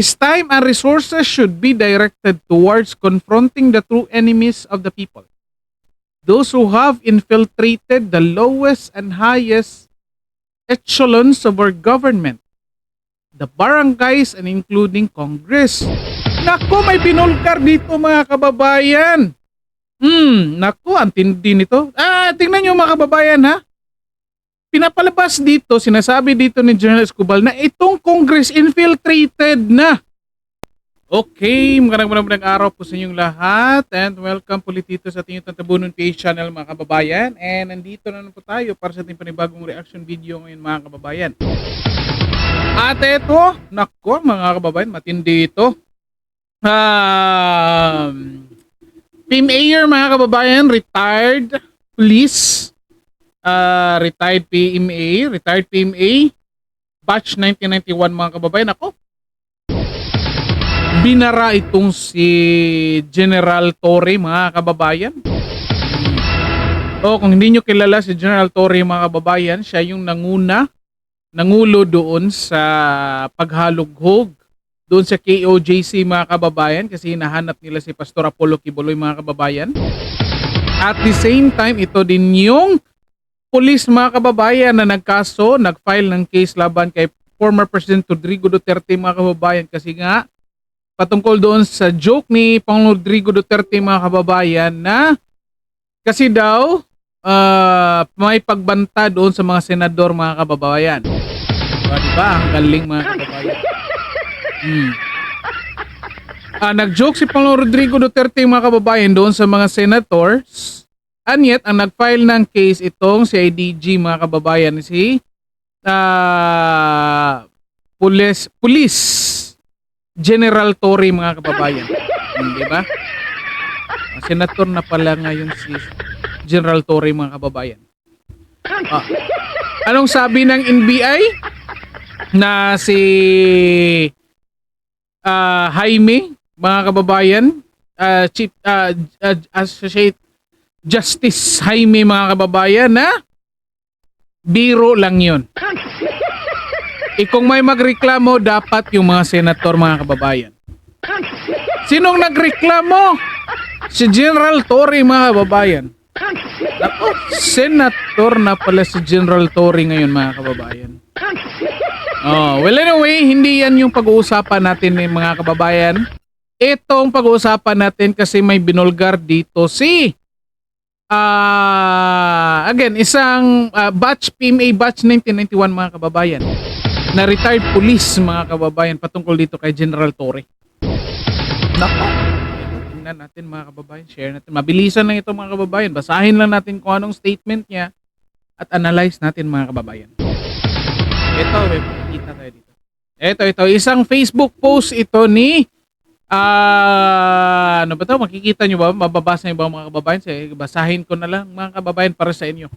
His time and resources should be directed towards confronting the true enemies of the people. Those who have infiltrated the lowest and highest echelons of our government, the barangays and including Congress. Naku, may binulgar dito mga kababayan. Naku, ang tindi nito. Tingnan nyo mga kababayan ha. Pinapalabas dito, sinasabi dito ni General Escobar na itong Congress infiltrated na. Okay, magandang araw po sa inyong lahat and welcome po ulit dito sa ating Tantabunan PH channel mga kababayan. And nandito na po tayo para sa ating panibagong reaction video ngayon mga kababayan. At ito, naku mga kababayan, matindi ito. PMA mga kababayan, retired police, retired PMA, batch 1991 mga kababayan. Ako, binara itong si General Torre mga kababayan. Kung hindi nyo kilala si General Torre mga kababayan, siya yung nangulo doon sa paghalughog doon sa KOJC mga kababayan kasi hinahanap nila si Pastor Apollo Kibuloy mga kababayan. At the same time, ito din yung police mga kababayan na nag-file ng case laban kay former President Rodrigo Duterte mga kababayan kasi nga patungkol doon sa joke ni Pangulong Rodrigo Duterte mga kababayan na kasi daw may pagbanta doon sa mga senador mga kababayan. Diba? Ang galing mga kababayan. Nag-joke si Pangulong Rodrigo Duterte mga kababayan doon sa mga senators. And yet, ang nag-file ng case itong si IDG mga kababayan si Police General Torre mga kababayan. Diba? Senator na pala ngayon si General Torre mga kababayan. Anong sabi ng NBI? Na si Jaime mga kababayan, Chief Associate Justice Jaime mga kababayan na biro lang yun. Kung may magreklamo dapat yung mga senator mga kababayan. Sinong nagreklamo? Si General Torre mga kababayan. Ako, senator na pala si General Torre ngayon mga kababayan. Well anyway, hindi yan yung pag-uusapan natin mga kababayan. Itong pag-uusapan natin kasi may binulgar dito si isang batch PMA batch 1991 mga kababayan na retired police mga kababayan patungkol dito kay General Torre. Nako, tingnan natin mga kababayan, share natin. Mabilisan lang ito mga kababayan. Basahin lang natin kung anong statement niya at analyze natin mga kababayan. Ito, may makikita tayo dito. Ito, isang Facebook post ito ni ano ba ito? Makikita nyo ba? Mababasa nyo ba mga kababayan? Basahin ko na lang mga kababayan para sa inyo.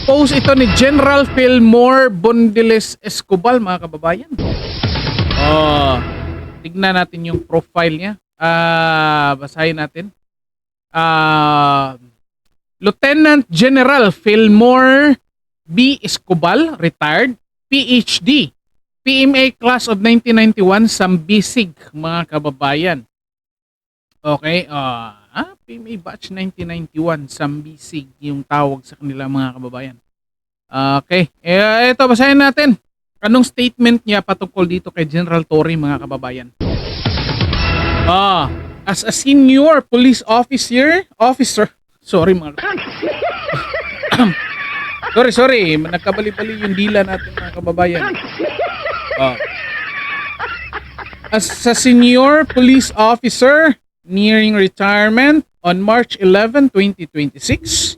Post ito ni General Fillmore Bondiles Escobar mga kababayan. Tignan natin yung profile niya. Basahin natin. Lieutenant General Fillmore B. Escobar, retired, PhD, PMA class of 1991, Sambisig, mga kababayan. Okay, PMA batch 1991, Sambisig, yung tawag sa kanila mga kababayan. Okay, ito basahin natin. Anong statement niya patungkol dito kay General Torre mga kababayan? As a senior police officer, sorry mga sorry, nagkabali-bali yung dila natin mga kababayan. As a senior police officer nearing retirement on March 11, 2026,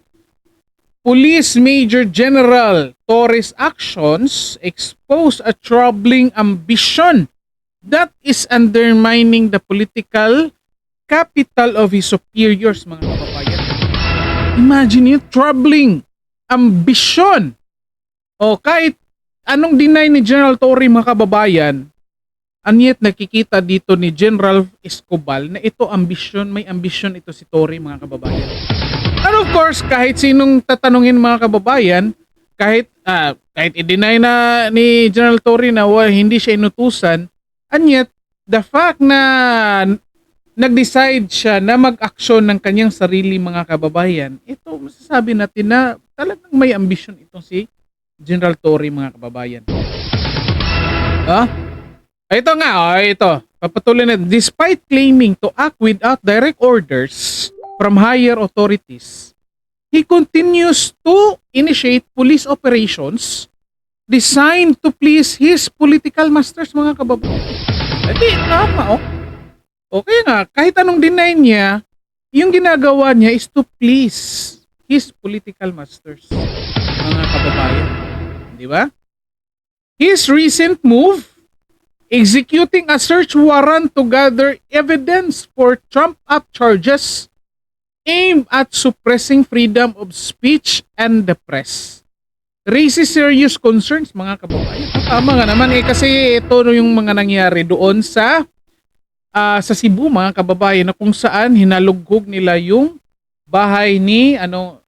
Police Major General Torre's actions expose a troubling ambition that is undermining the political capital of his superiors mga kababayan. Imagine yun, troubling ambisyon. Kahit anong deny ni General Torre mga kababayan, and yet nakikita dito ni General Escobar na ito ambisyon, may ambisyon ito si Torre mga kababayan. And of course, kahit sinong tatanungin mga kababayan, kahit i-deny na ni General Torre na hindi siya inutusan, and yet the fact na nag-decide siya na mag-aksyon ng kanyang sarili mga kababayan, ito masasabi natin na talagang may ambisyon itong si General Torre mga kababayan. Ah? Ito nga, ito. Papatuloy na. Despite claiming to act without direct orders from higher authorities, he continues to initiate police operations designed to please his political masters mga kababayan. Edi, tama Okay nga, kahit anong deny niya, yung ginagawa niya is to please his political masters mga kababayan. Di ba? His recent move, executing a search warrant to gather evidence for trumped-up charges aimed at suppressing freedom of speech and the press, raises serious concerns mga kababayan. Tama nga naman kasi ito yung mga nangyari doon sa Cebu mga kababayan, na kung saan hinalughog nila yung bahay ni anong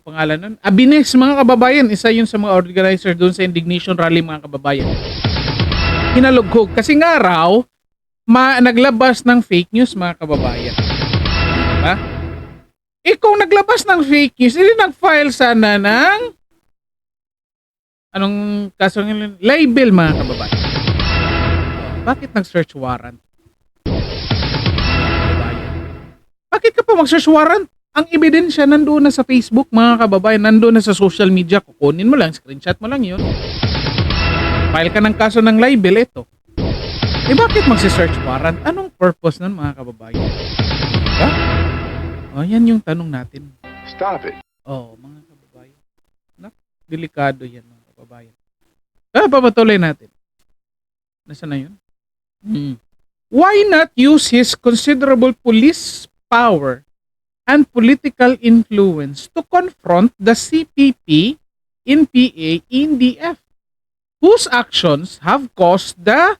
pangalan nun? Abines mga kababayan, isa yun sa mga organizer doon sa indignation rally mga kababayan. Hinalughog kasi nga raw naglabas ng fake news mga kababayan. Diba? Kung naglabas ng fake news, hindi nag-file sana ng anong kaso ng libel mga kababayan. Bakit nag-search warrant? Bakit ka pa mag-search warrant? Ang ebidensya nandoon na sa Facebook mga kababayan, nandoon na sa social media, kukunin mo lang, screenshot mo lang yun. File ka ng kaso ng libel, ito. Bakit magsi-search warrant? Anong purpose nun mga kababayan? Diba? Yan yung tanong natin. Stop it. Mga kababayan. Delikado yan mga kababayan. Papatuloy natin. Nasaan na yun? Why not use his considerable police power and political influence to confront the CPP, NPA, NDF, whose actions have caused the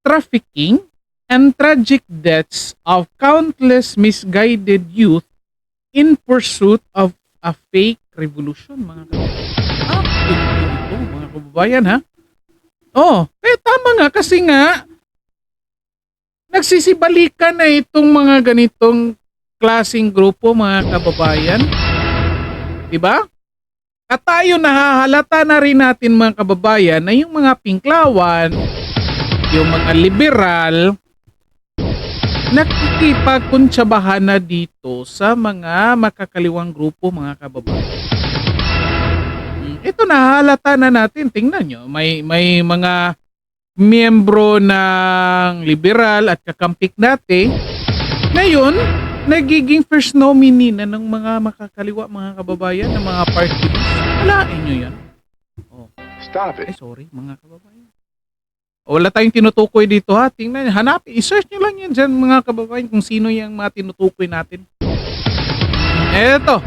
trafficking and tragic deaths of countless misguided youth in pursuit of a fake revolution, mga kababayan. Ito, mga kababayan, ha? Kaya tama nga, kasi nga, nagsisibalikan na itong mga ganitong klaseng grupo, mga kababayan. Diba? At tayo nahahalata na rin natin mga kababayan na yung mga pinklawan, yung mga liberal, nakikipagkuntsabahan na dito sa mga makakaliwang grupo mga kababayan. Ito nahahalata na natin, tingnan nyo, may mga miyembro ng liberal at kakampik natin, ngayon, nagiging first nominee na ng mga makakaliwa mga kababayan, ng mga party list. Alain nyo yan. Stop it. Sorry mga kababayan. Wala tayong tinutukoy dito ha. Tingnan, hanapin, i-search nyo lang yan dyan mga kababayan kung sino yung mga tinutukoy natin. Eto.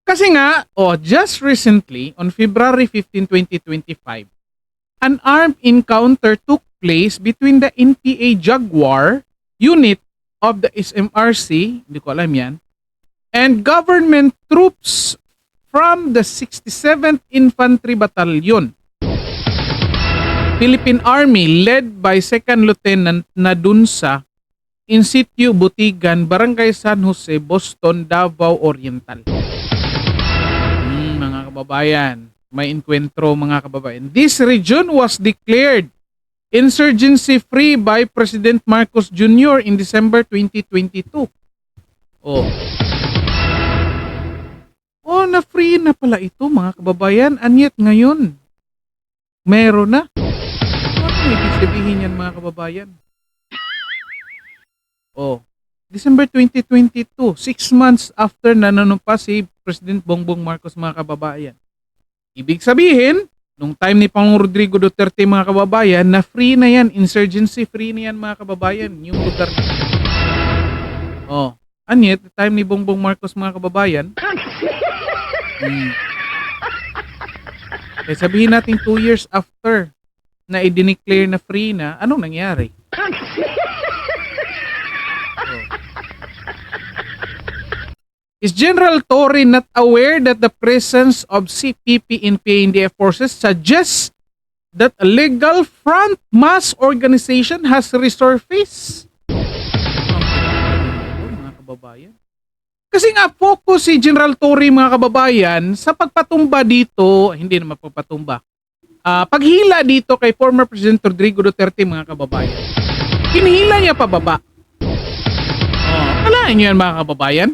Kasi nga, just recently, on February 15, 2025, an armed encounter took place between the NPA Jaguar unit of the SMRC, hindi ko alam yan, and government troops from the 67th Infantry Battalion, Philippine Army, led by 2nd Lieutenant Nadunsa, in situ Butigan, Barangay San Jose, Boston, Davao Oriental. Mga kababayan, may enkwentro mga kababayan. This region was declared insurgency free by President Marcos Jr. in December 2022. Na-free na pala ito mga kababayan. And yet ngayon, meron na. Ano ibig sabihin yan mga kababayan? December 2022, 6 months after na nanumpa si President Bongbong Marcos mga kababayan. Ibig sabihin, nung time ni Pangulong Rodrigo Duterte mga kababayan, na free na yan, insurgency free na yan mga kababayan, yung lugar na. And yet, the time ni Bongbong Marcos mga kababayan, sabihin natin 2 years after na i-declare na free na, anong nangyari? Is General Torre not aware that the presence of CPP in PNDF forces suggests that a legal front mass organization has resurfaced. Mga kababayan. Kasi nga focus si General Torre mga kababayan sa pagpatumba dito, hindi naman pagpatumba. Paghila dito kay former President Rodrigo Duterte mga kababayan. Hinihila niya pababa. Kalahin niyo yan mga kababayan.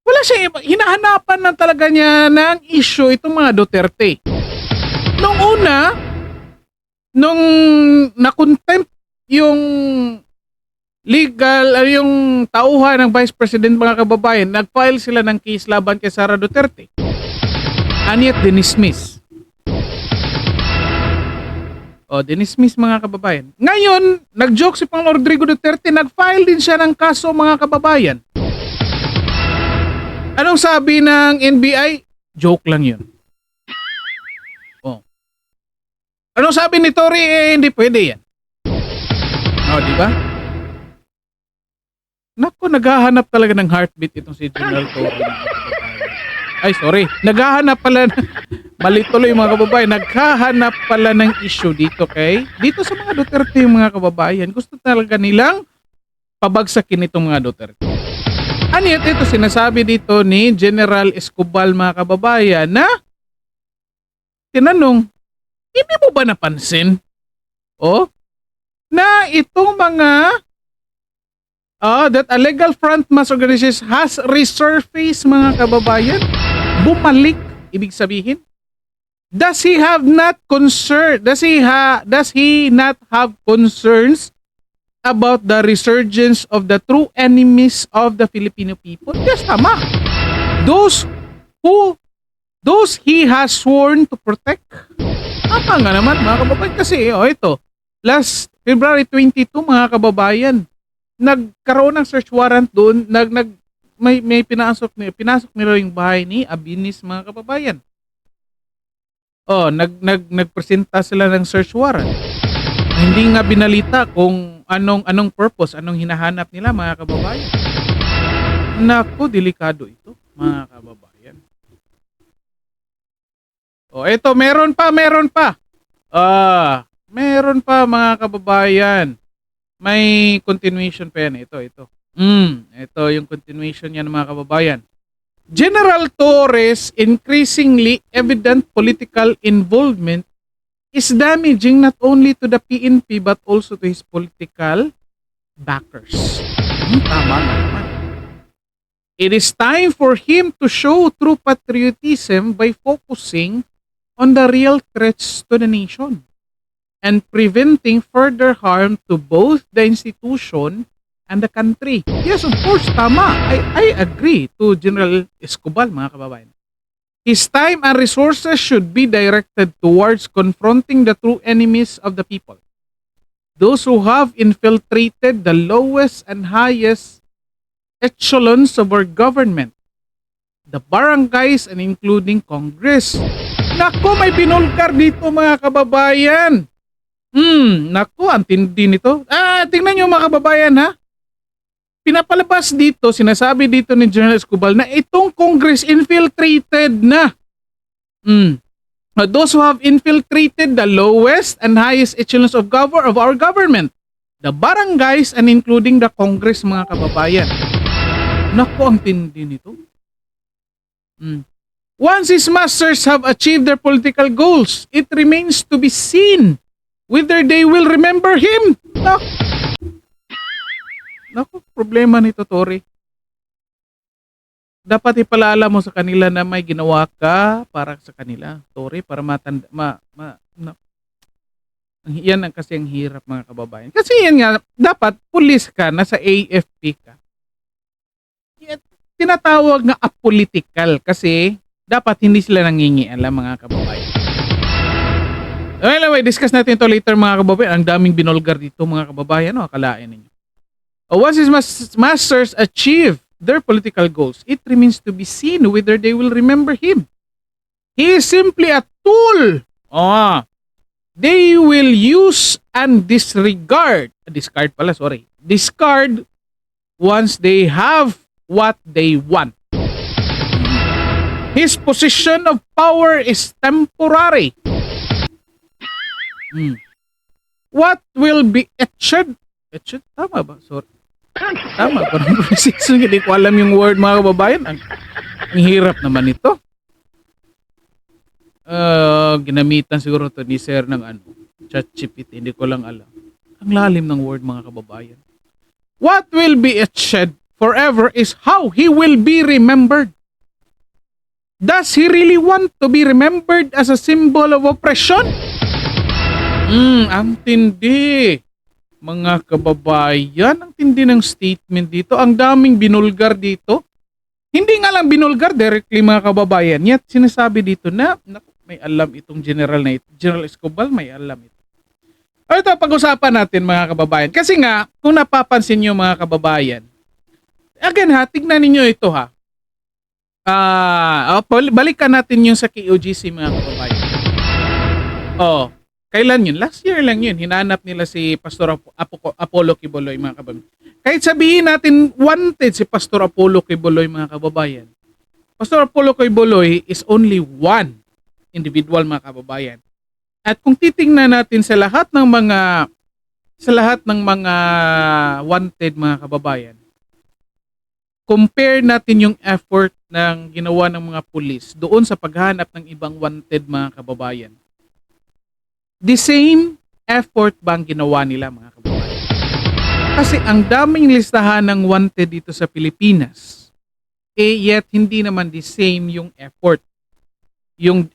Wala siya, hinahanapan na talaga niya ng issue itong mga Duterte. Nung una, nung na-contempt yung legal, yung tauhan ng Vice President mga kababayan, nag-file sila ng case laban kay Sara Duterte. Aniat dinismiss. Dinismiss mga kababayan. Ngayon, nag-joke si Pangulong Rodrigo Duterte, nag-file din siya ng kaso mga kababayan. Anong sabi ng NBI? Joke lang yun. Anong sabi ni Tory? Hindi pwede yan. Di ba? Naku, naghahanap talaga ng heartbeat itong si General Tory. Ay, sorry. Naghahanap pala, mali tuloy mga kababayan, naghahanap pala ng issue dito dito sa mga Duterte yung mga kababayan. Gusto talaga nilang pabagsakin itong mga Duterte. Anit, ito sinasabi dito ni General Escobal mga kababayan na tinanong, hindi mo ba napansin? Na itong mga that a legal front mass organization has resurfaced mga kababayan, bumalik, ibig sabihin, does he not have concerns about the resurgence of the true enemies of the Filipino people? Yes, tama. Those he has sworn to protect. Tama nga naman mga kababayan kasi ito, last February 22 mga kababayan, nagkaroon ng search warrant doon, may pinasok nila yung bahay ni Abinis mga kababayan. Nagpresenta sila ng search warrant. Hindi nga binalita kung anong purpose, anong hinahanap nila mga kababayan. Naku, delikado ito mga kababayan. Eto, meron pa. Meron pa mga kababayan. May continuation pa yan. Ito. Ito yung continuation yan mga kababayan. General Torres' increasingly evident political involvement is damaging not only to the PNP but also to his political backers. Tama naman. It is time for him to show true patriotism by focusing on the real threats to the nation and preventing further harm to both the institution and the country. Yes, of course, tama. I agree to General Escobal, mga kababayan. His time and resources should be directed towards confronting the true enemies of the people. Those who have infiltrated the lowest and highest echelons of our government, the barangays and including Congress. Naku, may binulgar dito mga kababayan. Naku, ang tindi nito. Tingnan nyo mga kababayan ha. Pinapalabas dito, sinasabi dito ni General Escobal na itong Congress infiltrated na. Those who have infiltrated the lowest and highest echelons of our government, the barangays and including the Congress mga kababayan. Naku, ang tindi nito. Once his masters have achieved their political goals, it remains to be seen whether they will remember him. Naku, problema nito, Tory. Dapat ipaalala mo sa kanila na may ginawa ka para sa kanila, Tory, para matanda, yan ang kasi ang hirap mga kababayan. Kasi yan nga, dapat pulis ka, nasa AFP ka. Tinatawag na apolitical kasi dapat hindi sila nangingialam mga kababayan. Anyway, discuss natin ito later mga kababayan. Ang daming binolgar dito mga kababayan. Akalain ninyo. Once his masters achieve their political goals, it remains to be seen whether they will remember him. He is simply a tool. They will use and discard once they have what they want. His position of power is temporary. Hmm. What will be etched? Etched? Tama ba? Sorry. Tama. Parang preciso. Hindi ko alam yung word, mga kababayan. Ang hirap naman ito. Ginamitan siguro to ni Sir ng ChatGPT. Hindi ko lang alam. Ang lalim ng word, mga kababayan. What will be etched forever is how he will be remembered. Does he really want to be remembered as a symbol of oppression? Ang tindi. Mga kababayan, ang tindi ng statement dito. Ang daming binulgar dito. Hindi nga lang binulgar directly, mga kababayan. Yet sinasabi dito na, may alam itong general na ito. General Escobar, may alam ito. Ito, pag-usapan natin, mga kababayan. Kasi nga, kung napapansin nyo, mga kababayan, again ha, tignan ninyo ito ha. Balikan natin yung sa KOGC, mga kababayan. Kailan yun? Last year lang yun. Hinanap nila si Pastor Apollo Quiboloy, mga kababayan. Kahit sabihin natin wanted si Pastor Apollo Quiboloy, mga kababayan. Pastor Apollo Quiboloy is only one individual, mga kababayan. At kung titingnan natin sa lahat ng mga wanted, mga kababayan, compare natin yung effort ng ginawa ng mga pulis doon sa paghanap ng ibang wanted, mga kababayan. The same effort ba ang ginawa nila, mga kababayan? Kasi ang daming listahan ng wanted dito sa Pilipinas, yet hindi naman the same yung effort. Yung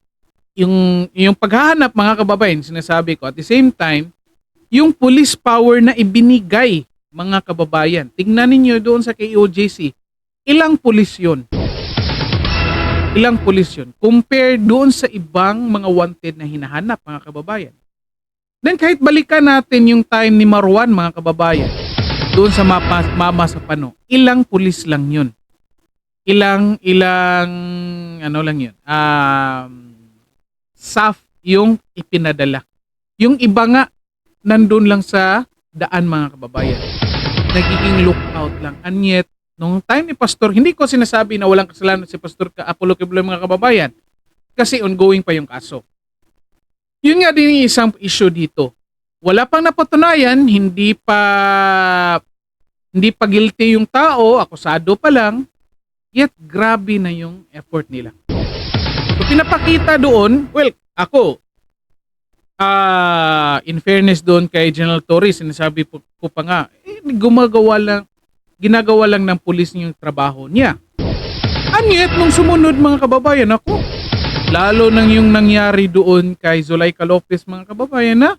paghahanap, mga kababayan, sinasabi ko, at the same time, yung police power na ibinigay, mga kababayan. Tingnan ninyo doon sa KOJC, ilang pulis yun? Ilang pulis yun? Compare doon sa ibang mga wanted na hinahanap, mga kababayan. Then kahit balikan natin yung time ni Marwan, mga kababayan, doon sa Mama sa Pano, ilang pulis lang yun? Ilang lang yun? SAF yung ipinadala. Yung iba nga, nandun lang sa daan, mga kababayan. Nagiging lookout lang. And yet, nung time ni Pastor, hindi ko sinasabi na walang kasalanan si Pastor Apollo Quiboloy, mga kababayan. Kasi ongoing pa yung kaso. Yun nga din yung isang issue dito. Wala pang napatunayan, hindi pa guilty yung tao, akusado pa lang, yet grabe na yung effort nila. So pinapakita doon, well, ako, in fairness doon kay General Torres, sinasabi ko pa nga, ginagawa lang ng pulis yung trabaho niya. And yet, nung sumunod, mga kababayan, ako, lalo nang yung nangyari doon kay Zulaika Lopez, mga kababayan, na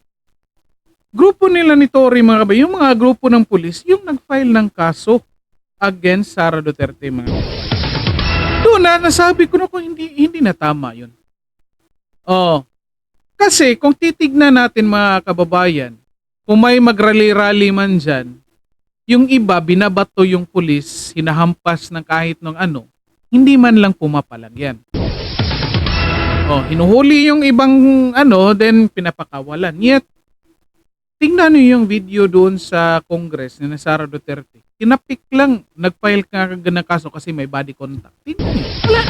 grupo nila ni Tory, mga kababayan, yung mga grupo ng pulis, yung nag-file ng kaso against Sara Duterte, mga kababayan. Doon na, nasabi ko na hindi na tama yun. Kasi kung titignan natin, mga kababayan, kung may mag-rally-rally man dyan, yung iba, binabato yung pulis, hinahampas ng kahit ng hindi man lang pumapalag yan. Hinuhuli yung ibang then pinapakawalan. Yet, tingnan nyo yung video doon sa Congress ni Sara Duterte. Tinapik lang, nag-file ka ng kaso kasi may body contact. Tingnan nyo, wala.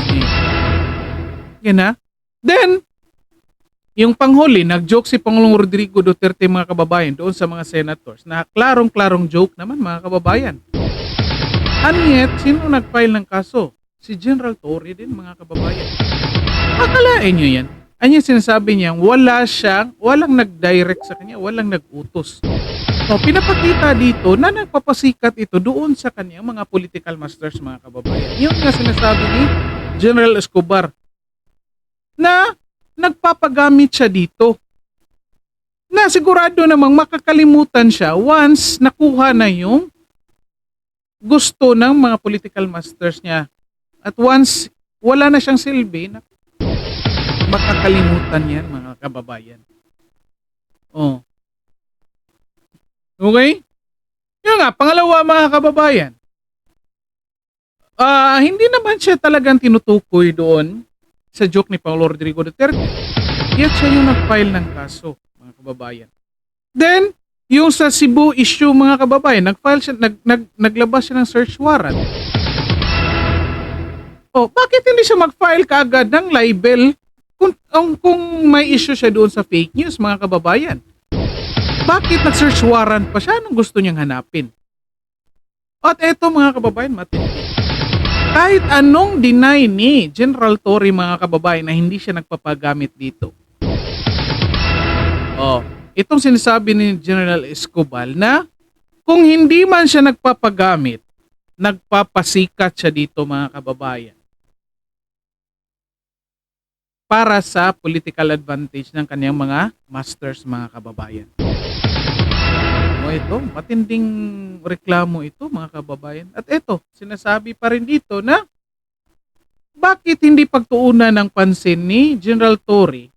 Yan na. Then, yung panghuli, nag-joke si Pangulong Rodrigo Duterte, mga kababayan, doon sa mga senators na klarong-klarong joke naman, mga kababayan. And yet, sino nag-file ng kaso? Si General Torre din, mga kababayan. Akalain nyo yan. Ano yung sinasabi niya, walang nag-direct sa kanya, walang nag-utos. So, pinapakita dito na nagpapasikat ito doon sa kanyang mga political masters, mga kababayan. Yung nga sinasabi ni General Escobar na nagpapagamit siya dito. Na sigurado namang makakalimutan siya once nakuha na yung gusto ng mga political masters niya. At once wala na siyang silbi, makakalimutan yan, mga kababayan. Okay? Yun nga, pangalawa, mga kababayan. Hindi naman siya talagang tinutukoy doon sa joke ni Pangulong Rodrigo Duterte. Yet siya yung nag-file ng kaso, mga kababayan. Then, yung sa Cebu issue, mga kababayan, naglabas siya ng search warrant. Bakit hindi siya mag-file kaagad ng libel kung may issue siya doon sa fake news, mga kababayan, bakit nag-search warrant pa siya? Anong gusto niyang hanapin? At eto mga kababayan, matindi. Kahit anong deny ni General Torre, mga kababayan, na hindi siya nagpapagamit dito. Itong sinasabi ni General Escobar na kung hindi man siya nagpapagamit, nagpapasikat siya dito, mga kababayan, para sa political advantage ng kanyang mga masters, mga kababayan. Ito, matinding reklamo ito, mga kababayan. At ito, sinasabi pa rin dito na bakit hindi pagtuunan ng pansin ni General Torre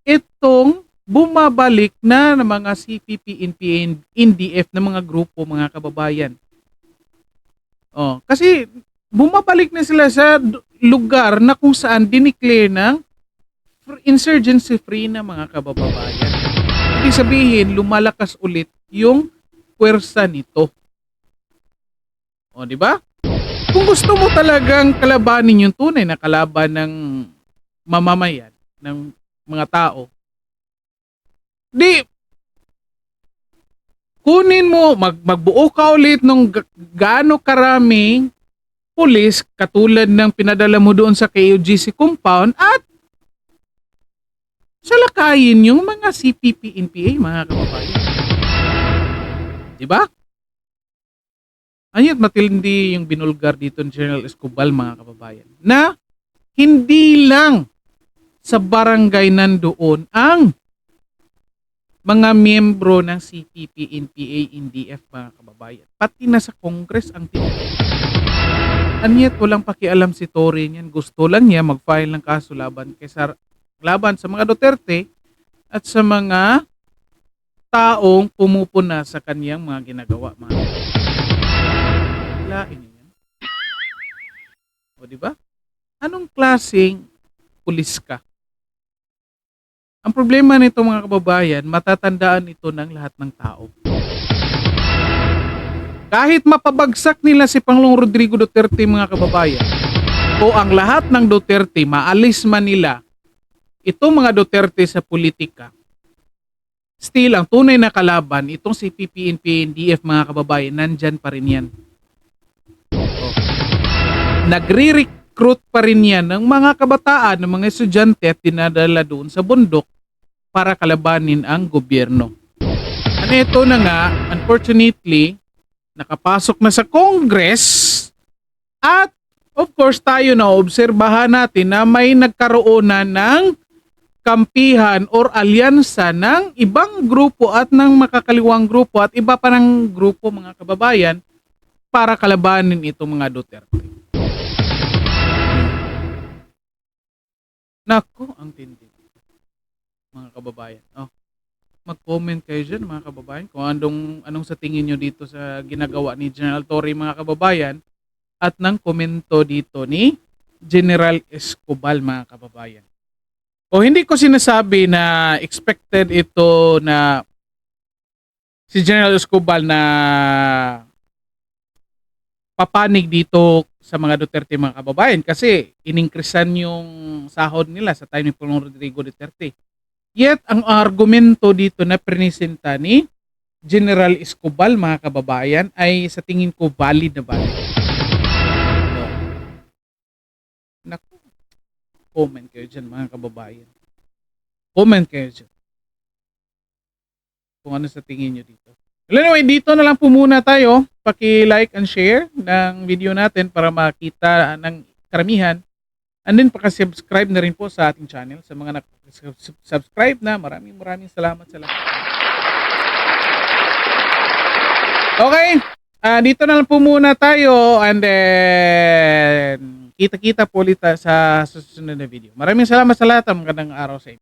itong bumabalik na ng mga CPP, NPA, NDF na mga grupo, mga kababayan. Kasi bumabalik na sila sa lugar na kung saan dineclare ng insurgency free na, mga kababayan. Ibig sabihin, lumalakas ulit yung puwersa nito. Di ba? Kung gusto mo talagang kalabanin yung tunay na kalaban ng mamamayan, ng mga tao, di kunin mo, magbuo ka ulit ng gaano karaming pulis katulad ng pinadala mo doon sa KOGC compound at salakayin yung mga CPP, NPA, mga kababayan. Diba? Anyat matindi yung binulgar dito ni General Escobar, mga kababayan, na hindi lang sa barangay nandoon ang mga miyembro ng CPP, NPA, NDF, mga kababayan. Pati na sa Congress ang tinutulungan. Anyat walang pakialam si Torre niyan. Gusto lang niya mag-file ng kaso laban sa mga Duterte at sa mga taong pumupuna sa kaniyang mga ginagawa, mga lain yan. Diba? Anong klaseng pulis ka? Ang problema nito, mga kababayan, matatandaan ito ng lahat ng tao. Kahit mapabagsak nila si Pangulong Rodrigo Duterte, mga kababayan, o ang lahat ng Duterte, maalis man nila itong mga Duterte sa politika, still, ang tunay na kalaban, itong si PPNP, NDF, mga kababayan, nandyan pa rin yan. Nagre-recruit pa rin yan ng mga kabataan, ng mga estudyante at dinadala doon sa bundok para kalabanin ang gobyerno. At ito na nga, unfortunately, nakapasok na sa Congress at of course tayo na obserbahan natin na may nagkaroon na ng kampihan or alyansa ng ibang grupo at ng makakaliwang grupo at iba pa ng grupo, mga kababayan, para kalabanin itong mga Duterte. Nako, ang tindi, mga kababayan. Mag-comment kayo dyan, mga kababayan, kung anong sa tingin nyo dito sa ginagawa ni General Torre, mga kababayan, at ng komento dito ni General Escobar, mga kababayan. Hindi ko sinasabi na expected ito na si General Escobar na papanig dito sa mga Duterte, mga kababayan, kasi iningkrisan yung sahod nila sa time ni Pangulong Rodrigo Duterte. Yet, ang argumento dito na presenta ni General Escobar, mga kababayan, ay sa tingin ko valid na valid. Naku, comment kayo dyan, mga kababayan. Comment kayo dyan kung ano sa tingin nyo dito. Anyway, dito na lang po muna tayo. Paki-like and share ng video natin para makita ng karamihan. And then paki-subscribe na rin po sa ating channel. Sa mga subscribe na, maraming salamat sa lahat. Okay, dito na lang po muna tayo and then kita-kita po ulit sa susunod na video. Maraming salamat sa lahat. Magandang araw sa inyo.